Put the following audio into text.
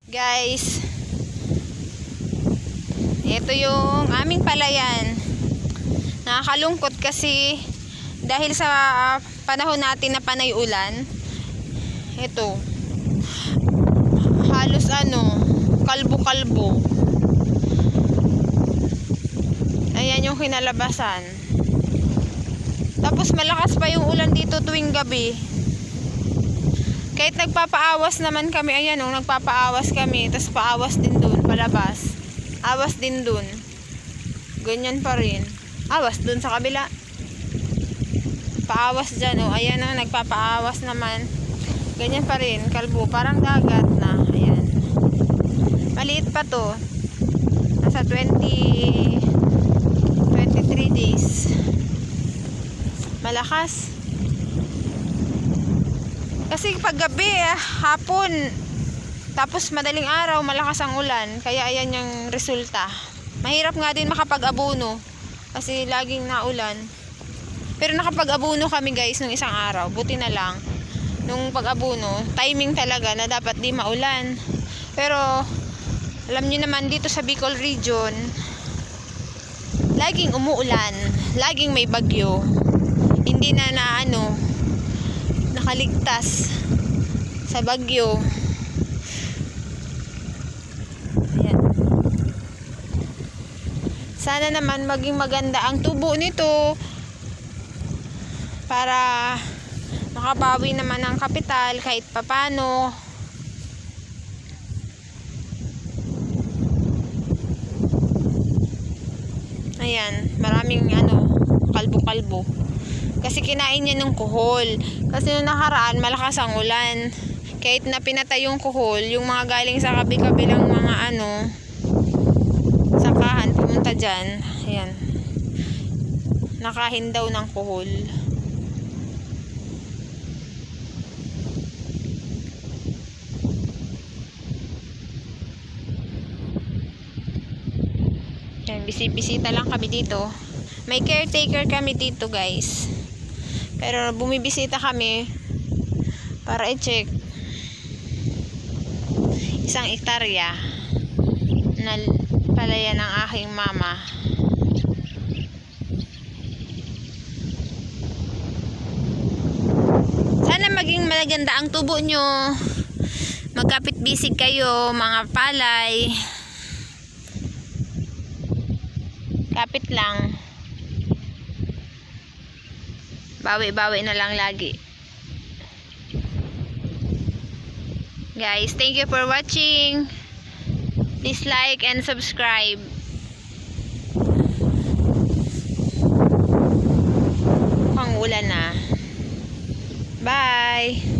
Guys, ito yung aming palayan. Nakakalungkot kasi dahil sa panahon natin na panay ulan, ito halos kalbo-kalbo. Ayan yung kinalabasan. Tapos malakas pa yung ulan dito tuwing gabi. Kahit nagpapaawas naman kami, ayan nagpapaawas kami, tapos paawas din dun, palabas. Awas din dun. Ganyan pa rin. Awas dun sa kabila. Paawas dyan, ayan nagpapaawas naman. Ganyan pa rin, kalbo, parang dagat na. Ayan. Maliit pa to. Nasa 23 days. Malakas. Kasi pag gabi, hapon, tapos madaling araw, malakas ang ulan. Kaya ayan yung resulta. Mahirap nga din makapag-abono kasi laging naulan. Pero nakapag-abono kami guys nung isang araw. Buti na lang. Nung pag-abono, timing talaga na dapat di maulan. Pero alam niyo naman dito sa Bicol region, laging umuulan, laging may bagyo. Hindi na nakaligtas sa bagyo. Ayan. Sana naman maging maganda ang tubo nito para makabawi naman ang kapital kahit papano. Ayan, maraming kalbo-kalbo. Kasi kinain niya ng kuhol. Kasi nung nakaraan, malakas ang ulan. Kahit na pinatay yung kuhol, yung mga galing sa kabi-kabilang mga sakahan, pumunta dyan. Ayan. Nakahin daw ng kuhol. Ayan, bisita lang kami dito. May caretaker kami dito guys. Pero bumibisita kami para i-check 1 hektarya na palayan ng aking mama. Sana maging maganda ang tubo nyo. Magkapit-bisig kayo mga palay. Kapit lang. Bawi-bawi na lang lagi. Guys, thank you for watching. Please like and subscribe. Mukhang ulan na. Bye!